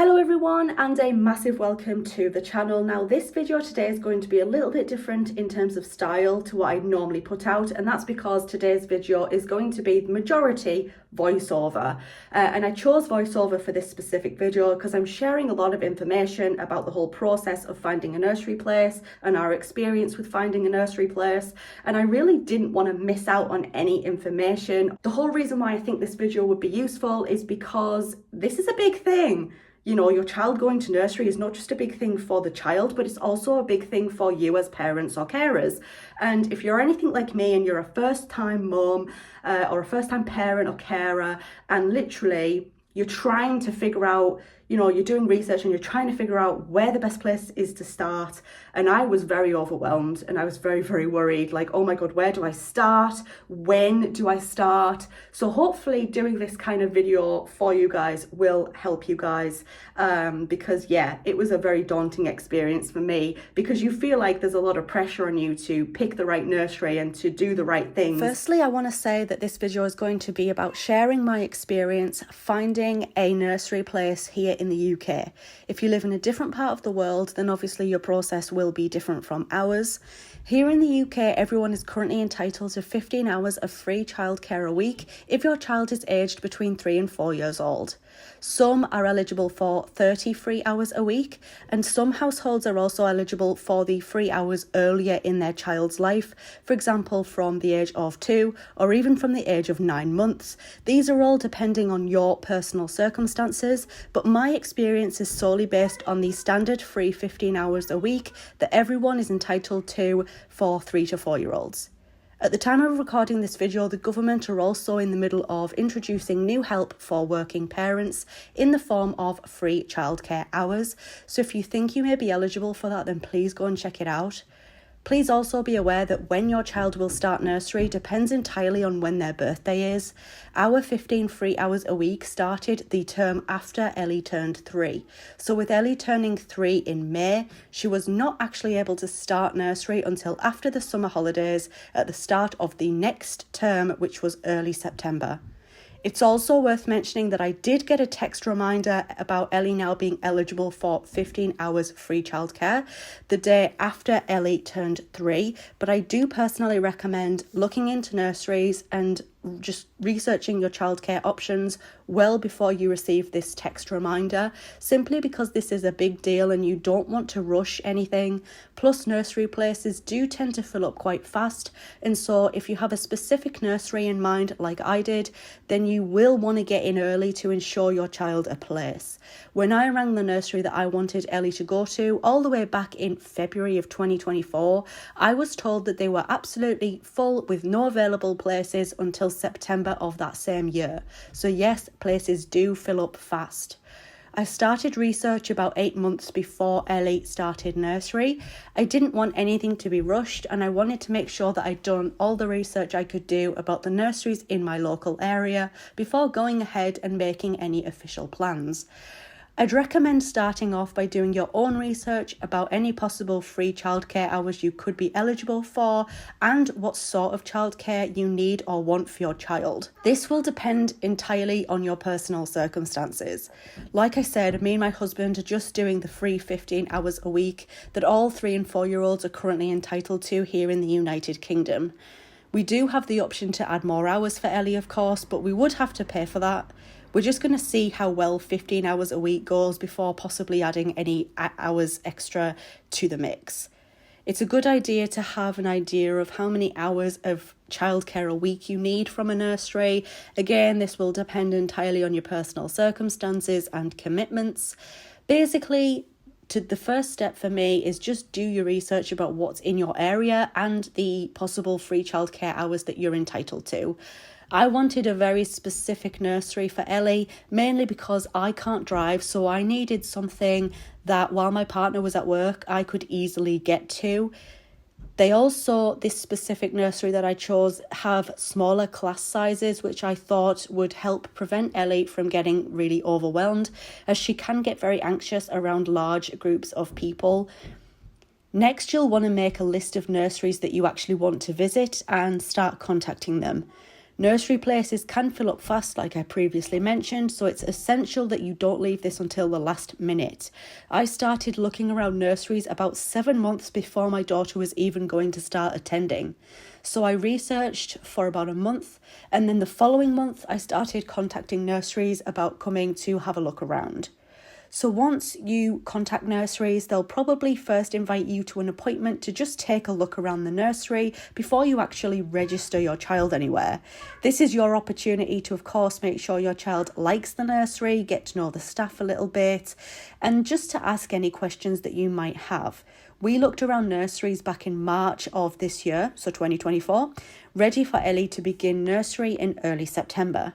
Hello everyone, and a massive welcome to the channel. Now this video today is going to be a little bit different in terms of style to what I normally put out, and that's because today's video is going to be the majority voiceover. And I chose voiceover for this specific video because I'm sharing a lot of information about the whole process of finding a nursery place and our experience with finding a nursery place, and I really didn't want to miss out on any information. The whole reason why I think this video would be useful is because this is a big thing. You know, your child going to nursery is not just a big thing for the child, but it's also a big thing for you as parents or carers. And if you're anything like me and you're a first-time mum or a first-time parent or carer, and literally you're trying to figure out, you know, you're doing research and you're trying to figure out where the best place is to start. And I was very overwhelmed and I was very, very worried. Like, oh my God, where do I start? When do I start? So hopefully doing this kind of video for you guys will help you guys. Because yeah, it was a very daunting experience for me, because you feel like there's a lot of pressure on you to pick the right nursery and to do the right things. Firstly, I want to say that this video is going to be about sharing my experience finding a nursery place here in the UK. If you live in a different part of the world, then obviously your process will be different from ours. Here in the UK, everyone is currently entitled to 15 hours of free childcare a week if your child is aged between 3 and 4 years old. Some are eligible for 30 free hours a week, and some households are also eligible for the free hours earlier in their child's life, for example from the age of 2 or even from the age of 9 months. These are all depending on your personal circumstances, but my experience is solely based on the standard free 15 hours a week that everyone is entitled to for 3 to 4 year olds. At the time of recording this video, the government are also in the middle of introducing new help for working parents in the form of free childcare hours. So if you think you may be eligible for that, then please go and check it out. Please also be aware that when your child will start nursery depends entirely on when their birthday is. Our 15 free hours a week started the term after Ellie turned 3. So with Ellie turning 3 in May, she was not actually able to start nursery until after the summer holidays at the start of the next term, which was early September. It's also worth mentioning that I did get a text reminder about Ellie now being eligible for 15 hours free childcare the day after Ellie turned 3, but I do personally recommend looking into nurseries and just researching your childcare options well before you receive this text reminder, simply because this is a big deal and you don't want to rush anything. Plus, nursery places do tend to fill up quite fast, and so if you have a specific nursery in mind like I did, then you will want to get in early to ensure your child a place. When I rang the nursery that I wanted Ellie to go to all the way back in February of 2024, I was told that they were absolutely full with no available places until September of that same year. So yes, places do fill up fast. I started research about 8 months before Ellie started nursery. I didn't want anything to be rushed, and I wanted to make sure that I'd done all the research I could do about the nurseries in my local area before going ahead and making any official plans. I'd recommend starting off by doing your own research about any possible free childcare hours you could be eligible for and what sort of childcare you need or want for your child. This will depend entirely on your personal circumstances. Like I said, me and my husband are just doing the free 15 hours a week that all 3 and 4 year olds are currently entitled to here in the United Kingdom. We do have the option to add more hours for Ellie, of course, but we would have to pay for that. We're just going to see how well 15 hours a week goes before possibly adding any hours extra to the mix. It's a good idea to have an idea of how many hours of childcare a week you need from a nursery. Again, this will depend entirely on your personal circumstances and commitments. Basically, the first step for me is just do your research about what's in your area and the possible free childcare hours that you're entitled to. I wanted a very specific nursery for Ellie, mainly because I can't drive, so I needed something that while my partner was at work, I could easily get to. This specific nursery that I chose, have smaller class sizes, which I thought would help prevent Ellie from getting really overwhelmed, as she can get very anxious around large groups of people. Next, you'll want to make a list of nurseries that you actually want to visit and start contacting them. Nursery places can fill up fast, like I previously mentioned, so it's essential that you don't leave this until the last minute. I started looking around nurseries about 7 months before my daughter was even going to start attending. So I researched for about a month, and then the following month I started contacting nurseries about coming to have a look around. So once you contact nurseries, they'll probably first invite you to an appointment to just take a look around the nursery before you actually register your child anywhere. This is your opportunity to, of course, make sure your child likes the nursery, get to know the staff a little bit, and just to ask any questions that you might have. We looked around nurseries back in March of this year, so 2024, ready for Ellie to begin nursery in early September.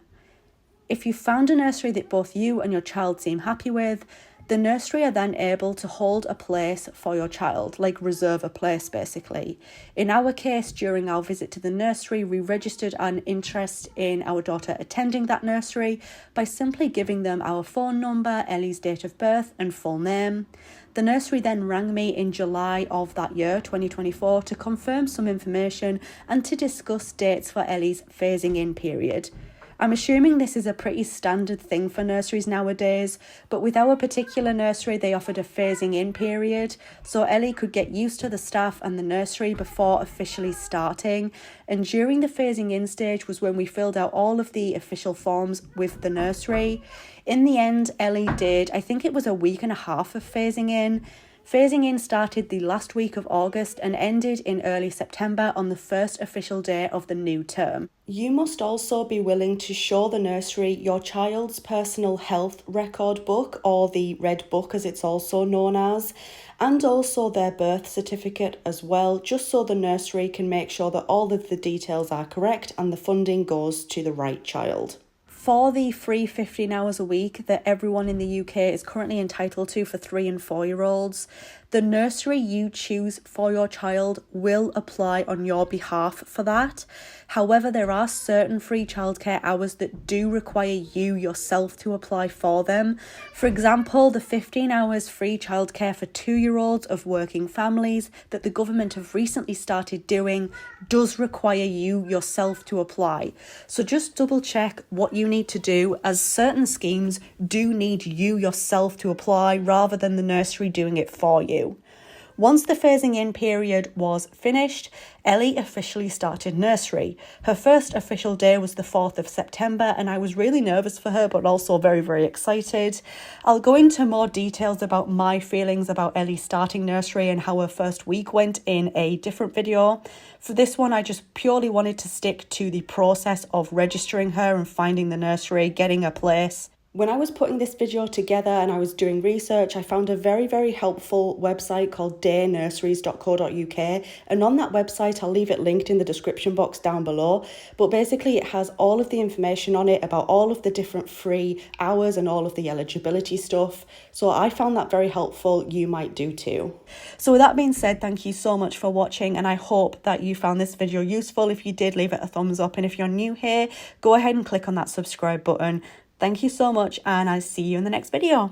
If you found a nursery that both you and your child seem happy with, the nursery are then able to hold a place for your child, like reserve a place basically. In our case, during our visit to the nursery, we registered an interest in our daughter attending that nursery by simply giving them our phone number, Ellie's date of birth and full name. The nursery then rang me in July of that year, 2024, to confirm some information and to discuss dates for Ellie's phasing in period. I'm assuming this is a pretty standard thing for nurseries nowadays, but with our particular nursery, they offered a phasing in period, so Ellie could get used to the staff and the nursery before officially starting. And during the phasing in stage was when we filled out all of the official forms with the nursery. In the end, Ellie did, I think it was a week and a half of phasing in. Phasing in started the last week of August and ended in early September on the first official day of the new term. You must also be willing to show the nursery your child's personal health record book, or the Red Book as it's also known as, and also their birth certificate as well, just so the nursery can make sure that all of the details are correct and the funding goes to the right child. For the free 15 hours a week that everyone in the UK is currently entitled to for 3 and 4-year-olds, the nursery you choose for your child will apply on your behalf for that. However, there are certain free childcare hours that do require you yourself to apply for them. For example, the 15 hours free childcare for 2-year-olds of working families that the government have recently started doing does require you yourself to apply. So just double check what you need to do, as certain schemes do need you yourself to apply rather than the nursery doing it for you. Once the phasing in period was finished, Ellie officially started nursery. Her first official day was the 4th of September, and I was really nervous for her, but also very, very excited. I'll go into more details about my feelings about Ellie starting nursery and how her first week went in a different video. For this one, I just purely wanted to stick to the process of registering her and finding the nursery, getting a place. When I was putting this video together and I was doing research, I found a very, very helpful website called daynurseries.co.uk, and on that website, I'll leave it linked in the description box down below, but basically it has all of the information on it about all of the different free hours and all of the eligibility stuff, so I found that very helpful. You might do too. So with that being said, thank you so much for watching, and I hope that you found this video useful. If you did, leave it a thumbs up, and if you're new here, go ahead and click on that subscribe button. Thank you so much, and I'll see you in the next video.